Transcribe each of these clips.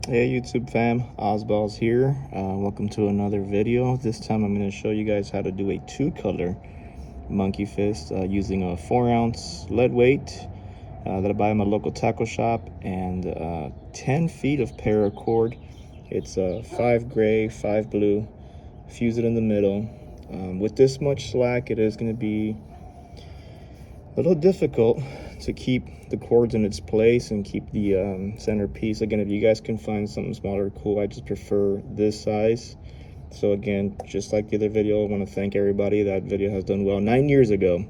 Hey YouTube fam, Ozballs here. Welcome to another video. This time I'm going to show you guys how to do a two-color monkey fist using a 4-ounce lead weight that I buy in my local tackle shop and 10 feet of paracord. It's 5 gray, 5 blue. Fuse it in the middle. With this much slack, it is going to be a little difficult to keep the cords in its place and keep the center piece. Again, if you guys can find something smaller, cool. I just prefer this size. So again, just like the other video, I want to thank everybody. That video has done well. 9 years ago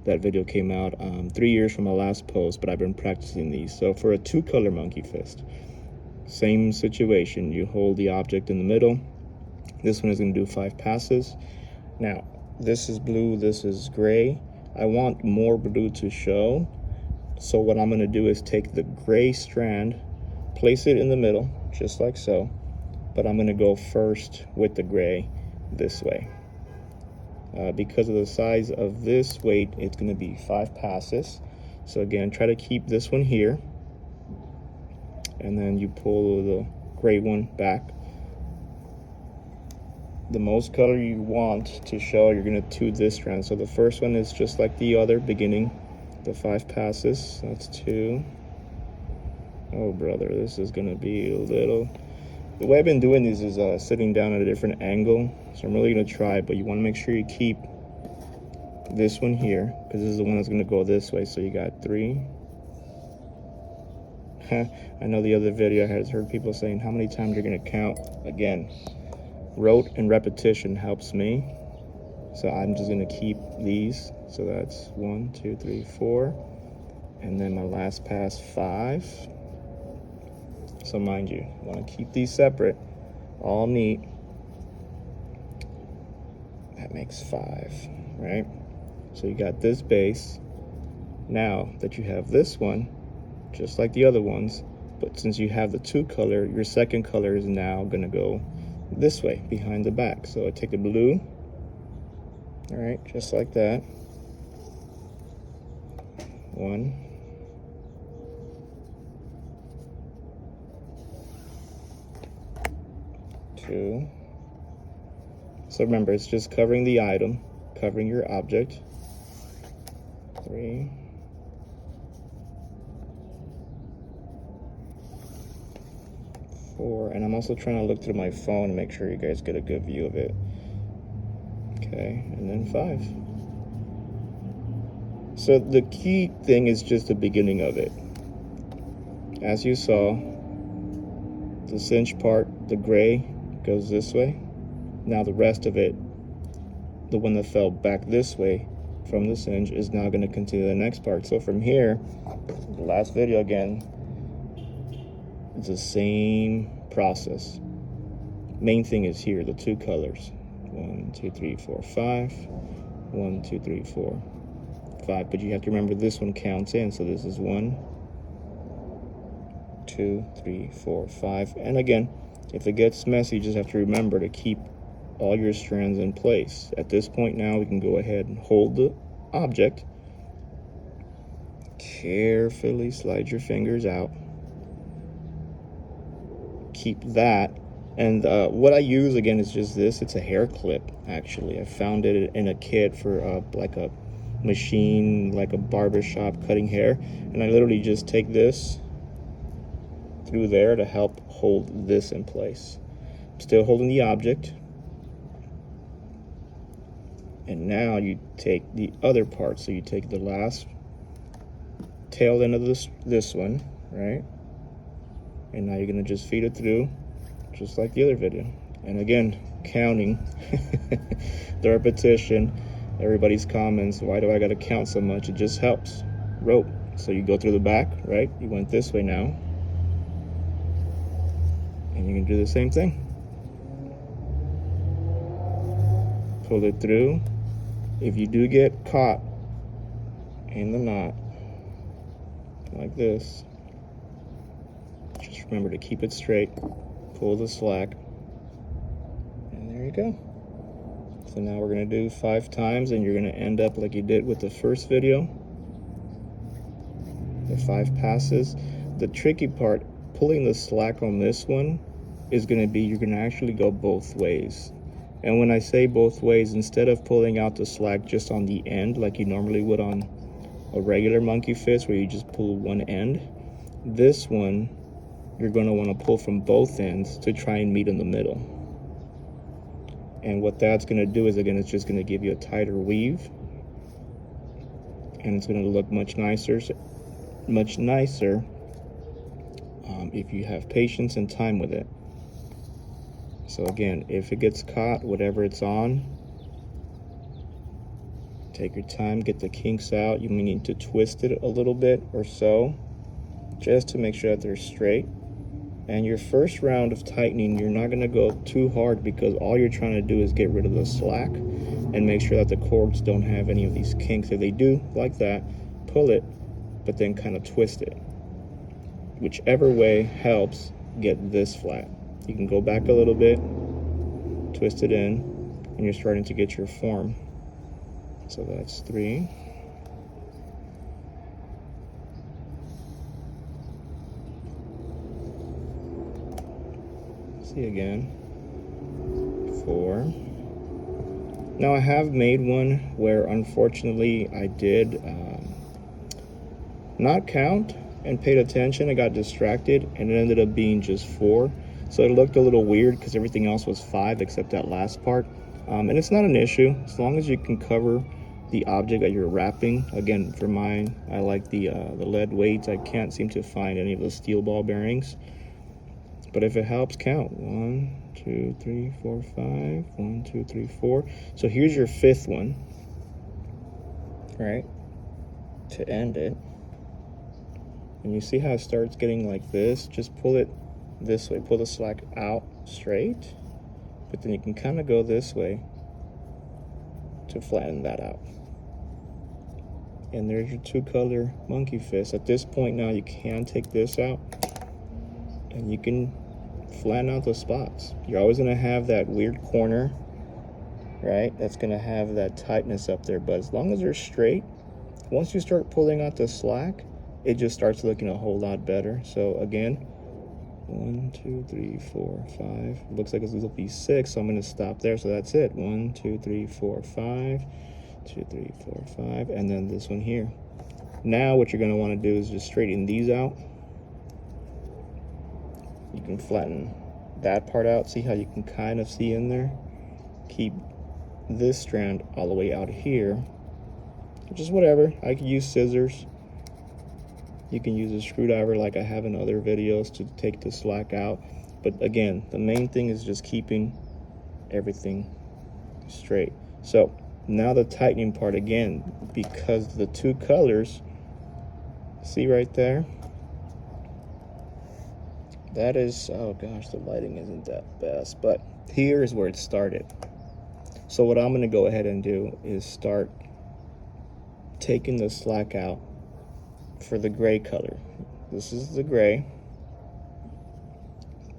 that video came out, 3 years from my last post, but I've been practicing these. So for a two-color monkey fist, same situation. You hold the object in the middle. This one is going to do 5 passes. Now this is blue, this is gray. I want more blue to show, so what I'm going to do is take the gray strand, place it in the middle, just like so, but I'm going to go first with the gray this way. Because of the size of this weight, it's going to be 5 passes. So again, try to keep this one here, and then you pull the gray one back. The most color you want to show, you're going to this strand. So the first one is just like the other, beginning the 5 passes. That's 2. Oh brother, this is going to be a little... The way I've been doing these is sitting down at a different angle. So I'm really going to try, but you want to make sure you keep this one here, because this is the one that's going to go this way. So you got 3. I know the other video I had heard people saying how many times you're going to count. Again, rote and repetition helps me, so I'm just going to keep these. So that's 1 2 3 4, and then my last pass 5. So mind you, I want to keep these separate, all neat. That makes 5, right? So you got this base. Now that you have this one, just like the other ones, but since you have the two color, your second color is now going to go this way behind the back. So I take the blue, all right, just like that. 1, 2. So remember, it's just covering the item, covering your object. 3, 4, and I'm also trying to look through my phone and make sure you guys get a good view of it. Okay, and then 5. So the key thing is just the beginning of it. As you saw, the cinch part, the gray, goes this way. Now the rest of it, the one that fell back this way from the cinch, is now going to continue the next part. So from here, the last video again, it's the same process. Main thing is here, the two colors. 1 2 3 4 5. 1 2 3 4 5. But you have to remember this one counts in. So this is 1 2 3 4 5. And again, if it gets messy, you just have to remember to keep all your strands in place. At this point now, we can go ahead and hold the object. Carefully slide your fingers out. Keep that. And what I use again is just this. It's a hair clip, actually. I found it in a kit for like a machine, like a barber shop cutting hair, and I literally just take this through there to help hold this in place. I'm still holding the object, and now you take the other part. So you take the last tail end of this one, right? And now you're gonna just feed it through, just like the other video. And again, counting, the repetition, everybody's comments, why do I gotta count so much? It just helps. Rope. So you go through the back, right? You went this way now. And you can do the same thing. Pull it through. If you do get caught in the knot, like this, just remember to keep it straight, pull the slack, and there you go. So now we're going to do 5 times, and you're going to end up like you did with the first video, the 5 passes. The tricky part pulling the slack on this one is going to be, you're going to actually go both ways. And when I say both ways, instead of pulling out the slack just on the end like you normally would on a regular monkey fist where you just pull one end, this one you're going to want to pull from both ends to try and meet in the middle. And what that's going to do is, again, it's just going to give you a tighter weave, and it's going to look much nicer if you have patience and time with it. So again, if it gets caught, whatever it's on, take your time, get the kinks out. You may need to twist it a little bit or so, just to make sure that they're straight. And your first round of tightening, you're not going to go too hard, because all you're trying to do is get rid of the slack and make sure that the cords don't have any of these kinks. If they do, like that, pull it, but then kind of twist it. Whichever way helps get this flat. You can go back a little bit, twist it in, and you're starting to get your form. So that's 3. See again. 4. Now I have made one where unfortunately I did not count and paid attention. I got distracted and it ended up being just 4. So it looked a little weird because everything else was 5 except that last part. And it's not an issue as long as you can cover the object that you're wrapping. Again, for mine, I like the lead weights. I can't seem to find any of the steel ball bearings. But if it helps, count. 1, 2, 3, 4, 5. 1, 2, 3, 4. So here's your 5th one, right? To end it. And you see how it starts getting like this? Just pull it this way. Pull the slack out straight. But then you can kind of go this way to flatten that out. And there's your 2-color monkey fist. At this point now, you can take this out and you can flatten out the spots. You're always going to have that weird corner, right? That's going to have that tightness up there. But as long as they're straight, once you start pulling out the slack, it just starts looking a whole lot better. So again, 1, 2, 3, 4, 5. Looks like it's going to be 6, so I'm going to stop there. So that's it. 1, 2, 3, 4, 5. 2, 3, 4, 5. And then this one here. Now what you're going to want to do is just straighten these out. You can flatten that part out. See how you can kind of see in there? Keep this strand all the way out here. Just whatever. I could use scissors. You can use a screwdriver like I have in other videos to take the slack out. But again, the main thing is just keeping everything straight. So now the tightening part, again, because the 2 colors, see right there? That is, oh gosh, the lighting isn't that best, but here is where it started. So what I'm going to go ahead and do is start taking the slack out for the gray color. This is the gray.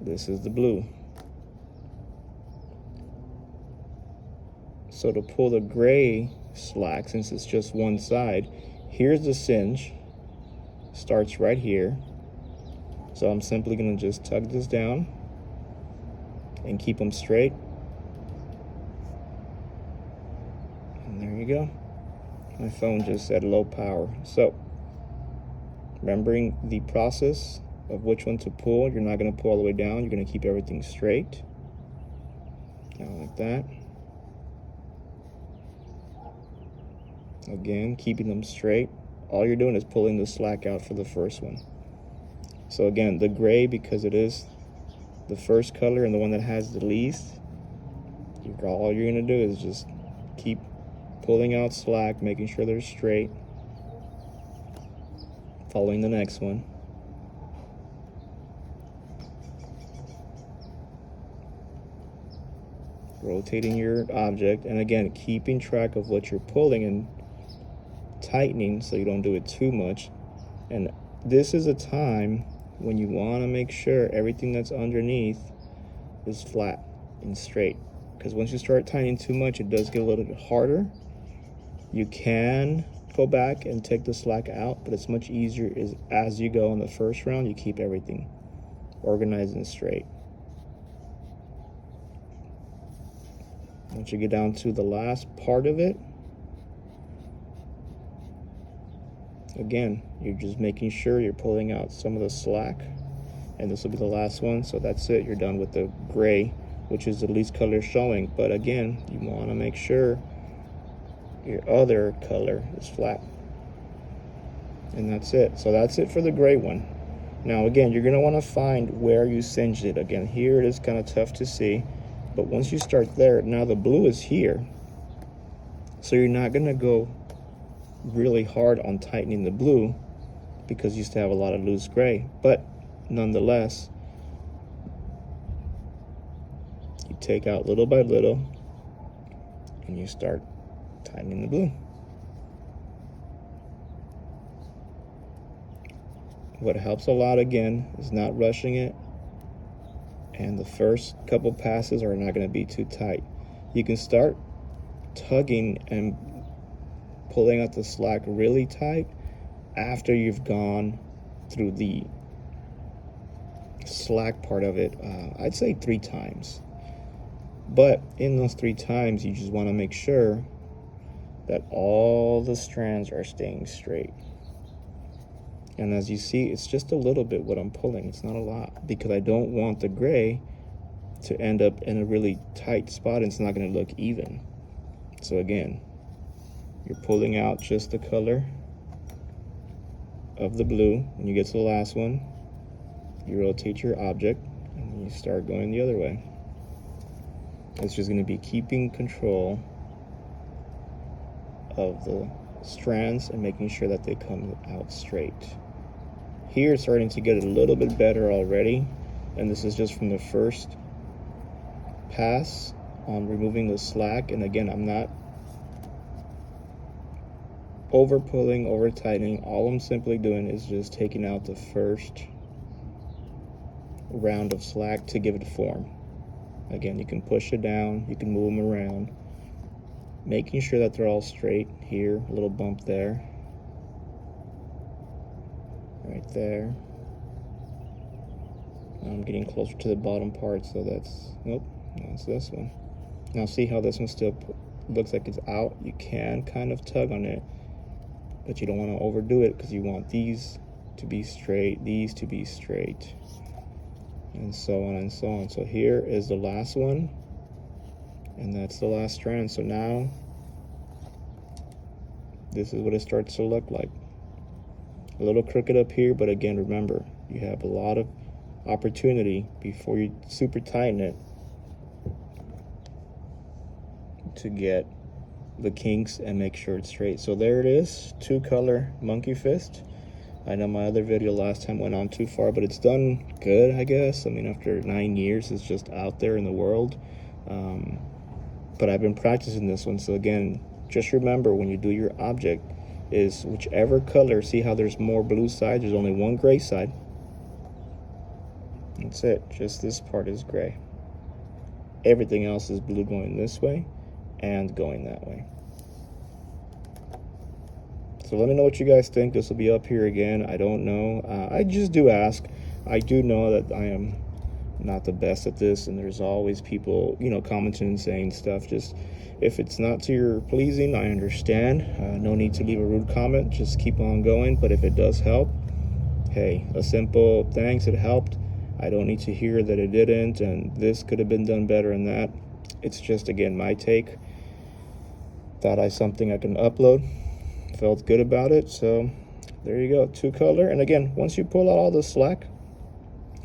This is the blue. So to pull the gray slack, since it's just one side, here's the cinch. Starts right here. So I'm simply going to just tug this down and keep them straight. And there you go. My phone just said low power. So remembering the process of which one to pull, you're not going to pull all the way down. You're going to keep everything straight. Kind of like that. Again, keeping them straight. All you're doing is pulling the slack out for the first one. So again, the gray, because it is the first color and the one that has the least, all you're going to do is just keep pulling out slack, making sure they're straight, following the next one. Rotating your object, and again, keeping track of what you're pulling and tightening so you don't do it too much. And this is a time when you want to make sure everything that's underneath is flat and straight, because once you start tightening too much, it does get a little bit harder. You can go back and take the slack out, but it's much easier as you go in the first round. You keep everything organized and straight. Once you get down to the last part of it, again, you're just making sure you're pulling out some of the slack, and this will be the last one. So that's it, you're done with the gray, which is the least color showing. But again, you want to make sure your other color is flat, and that's it. So that's it for the gray one. Now again, you're going to want to find where you singed it. Again, here it is kind of tough to see, but once you start there, now the blue is here, so you're not going to go really hard on tightening the blue because you still have a lot of loose gray. But nonetheless, you take out little by little and you start tightening the blue. What helps a lot, again, is not rushing it, and the first couple passes are not going to be too tight. You can start tugging and pulling out the slack really tight after you've gone through the slack part of it. I'd say 3 times. But in those 3 times, you just want to make sure that all the strands are staying straight. And as you see, it's just a little bit what I'm pulling. It's not a lot, because I don't want the gray to end up in a really tight spot, and it's not going to look even. So again, you're pulling out just the color of the blue. When you get to the last one, you rotate your object and then you start going the other way. It's just going to be keeping control of the strands and making sure that they come out straight. Here it's starting to get a little bit better already, and this is just from the first pass on removing the slack. And again, I'm not over pulling, over tightening. All I'm simply doing is just taking out the first round of slack to give it form. Again, you can push it down, you can move them around, making sure that they're all straight. Here, a little bump there, right there. Now I'm getting closer to the bottom part, so that's, nope, that's this one. Now see how this one still looks like it's out? You can kind of tug on it, but you don't want to overdo it, because you want these to be straight, these to be straight, and so on and so on. So here is the last one, and that's the last strand. So now this is what it starts to look like. A little crooked up here, but again, remember, you have a lot of opportunity before you super tighten it to get the kinks and make sure it's straight. So there it is, 2-color monkey fist. I know my other video last time went on too far, but it's done good, I guess. I mean, after 9 years, it's just out there in the world. But I've been practicing this one. So again, just remember, when you do your object, is whichever color, see how there's more blue side, there's only one gray side. That's it, just this part is gray. Everything else is blue going this way and going that way. So let me know what you guys think. This will be up here again. I don't know. I just do ask. I do know that I am not the best at this, and there's always people, you know, commenting and saying stuff. Just, if it's not to your pleasing, I understand. No need to leave a rude comment. Just keep on going. But if it does help, hey, a simple thanks, it helped. I don't need to hear that it didn't, and this could have been done better and that. It's just, again, my take. Thought I something I can upload. Felt good about it, so there you go, 2-color. And again, once you pull out all the slack,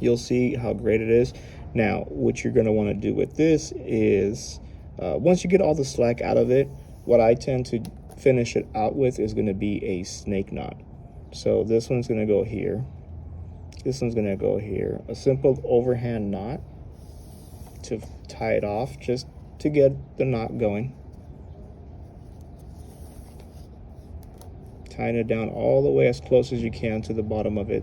you'll see how great it is. Now, what you're going to want to do with this is, once you get all the slack out of it, what I tend to finish it out with is going to be a snake knot. So this one's going to go here. This one's going to go here. A simple overhand knot to tie it off, just to get the knot going. Tying it down all the way as close as you can to the bottom of it.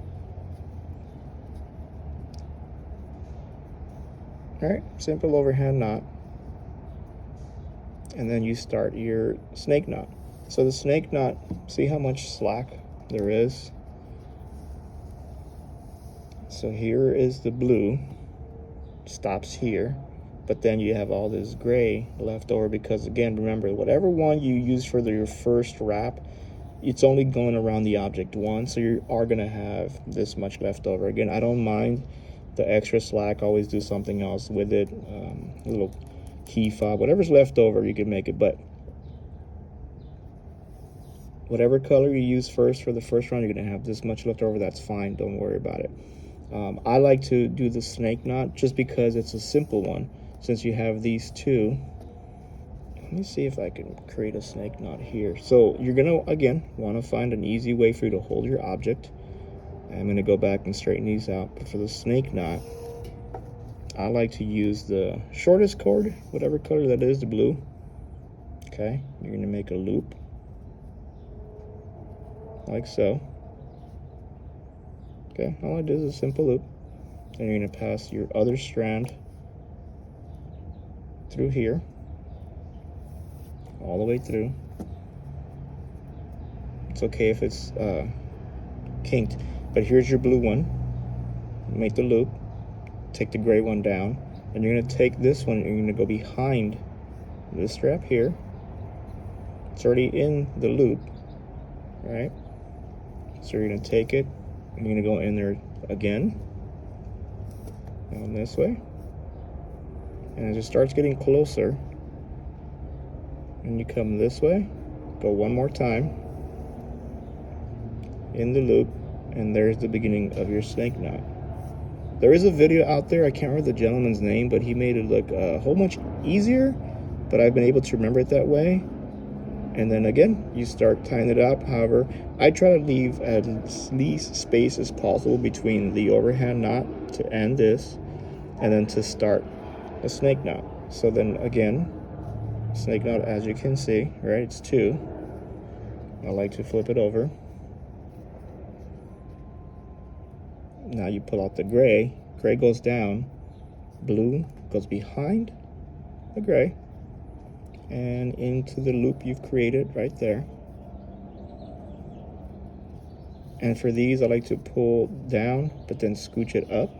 All right, simple overhand knot. And then you start your snake knot. So the snake knot, see how much slack there is? So here is the blue, stops here, but then you have all this gray left over because, again, remember, whatever one you use for your first wrap, it's only going around the object once, so you are going to have this much left over. Again, I don't mind the extra slack. Always do something else with it, a little key fob, whatever's left over, you can make it. But whatever color you use first for the first round, you're going to have this much left over. That's fine. Don't worry about it. I like to do the snake knot just because it's a simple one. Since you have these two, let me see if I can create a snake knot here. So you're going to, again, want to find an easy way for you to hold your object. I'm going to go back and straighten these out. But for the snake knot, I like to use the shortest cord, whatever color that is, the blue. Okay, you're going to make a loop like so. Okay, all I do is a simple loop. Then you're going to pass your other strand through here, all the way through. It's okay if it's kinked, but here's your blue one. Make the loop, take the gray one down, and you're going to take this one and you're going to go behind this strap here. It's already in the loop, right? So you're going to take it and you're going to go in there again, down this way. And as it starts getting closer, and you come this way, go one more time in the loop, and there's the beginning of your snake knot. There is a video out there, I can't remember the gentleman's name, but he made it look a whole much easier, but I've been able to remember it that way. And then again, you start tying it up. However, I try to leave as least space as possible between the overhand knot to end this, and then to start a snake knot. So then again, snake knot, as you can see, right, it's two. I like to flip it over. Now you pull out the gray. Gray goes down, blue goes behind the gray and into the loop you've created right there. And for these, I like to pull down, but then scooch it up,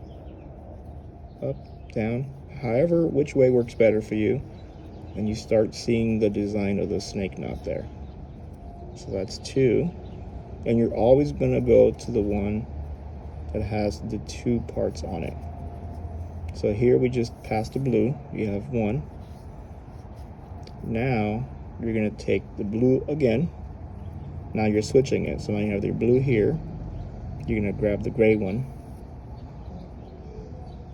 down, however, which way works better for you. And you start seeing the design of the snake knot there. So that's two. And you're always gonna go to the one that has the two parts on it. So here we just passed the blue, you have one. Now you're gonna take the blue again. Now you're switching it. So now you have your blue here. You're gonna grab the gray one.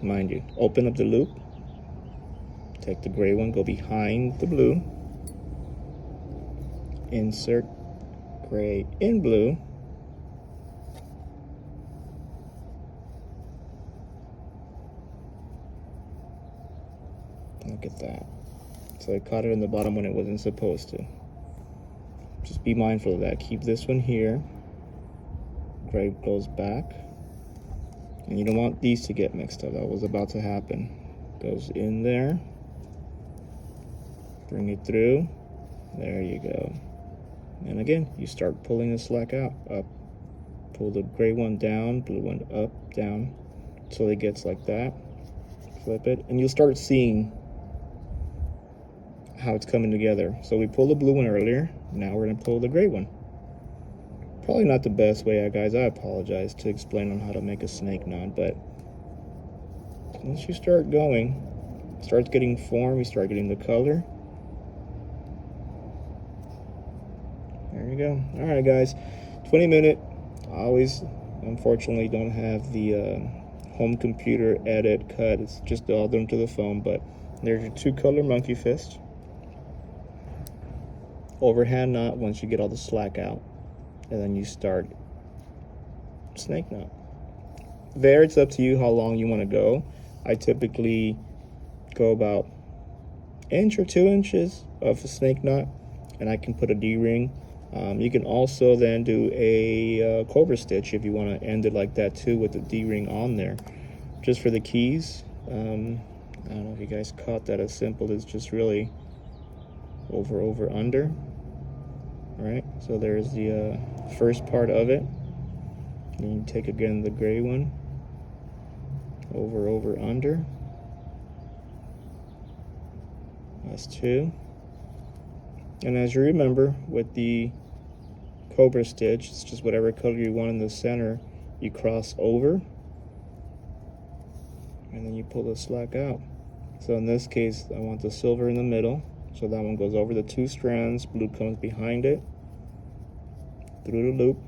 Mind you, open up the loop. Take the gray one, go behind the blue. Insert gray in blue. Look at that. So I caught it in the bottom when it wasn't supposed to. Just be mindful of that. Keep this one here. Gray goes back. And you don't want these to get mixed up. That was about to happen. Goes in there. Bring it through. There you go. And again, you start pulling the slack out, up. Pull the gray one down, blue one up, down, until it gets like that. Flip it, and you'll start seeing how it's coming together. So we pulled the blue one earlier. Now we're gonna pull the gray one. Probably not the best way, guys. I apologize to explain on how to make a snake knot, but once you start going, it starts getting form, you start getting the color. There you go. All right, guys. 20-minute. I always, unfortunately, don't have the home computer edit cut. It's just all done to the phone, but there's your two-color monkey fist. Overhand knot once you get all the slack out, and then you start snake knot. There, it's up to you how long you want to go. I typically go about 1 or 2 inches of a snake knot, and I can put a D-ring. You can also then do a cobra stitch if you want to end it like that too, with the D-ring on there. Just for the keys, I don't know if you guys caught that. As simple as just really over, over, under. All right, so there's the first part of it. And you take again the gray one, over, over, under. That's 2. And as you remember, with the cobra stitch, it's just whatever color you want in the center, you cross over, and then you pull the slack out. So in this case, I want the silver in the middle, so that one goes over the 2 strands, blue comes behind it, through the loop,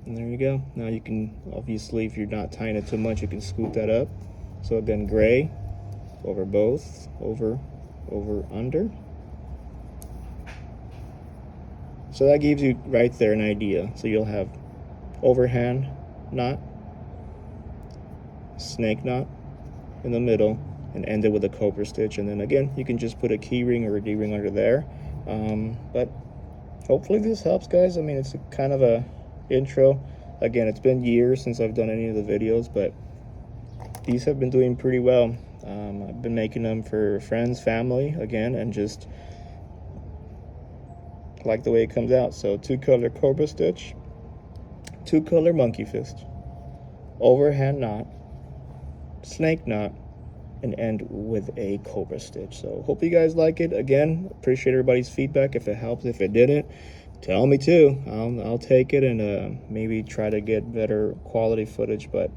and there you go. Now you can, obviously, if you're not tying it too much, you can scoot that up. So again, gray, over both, over, over, under. So that gives you right there an idea. So you'll have overhand knot, snake knot in the middle, and end it with a cobra stitch. And then again, you can just put a key ring or a D-ring under there. But hopefully this helps, guys. I mean, it's kind of a intro. Again, it's been years since I've done any of the videos, but these have been doing pretty well. I've been making them for friends, family, again, and just like the way it comes out. So 2-color cobra stitch, 2-color monkey fist, overhand knot, snake knot, and end with a cobra stitch. So hope you guys like it. Again, appreciate everybody's feedback. If it helps, if it didn't, tell me too. I'll take it and maybe try to get better quality footage. But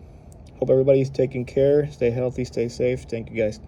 hope everybody's taking care. Stay healthy, stay safe. Thank you guys.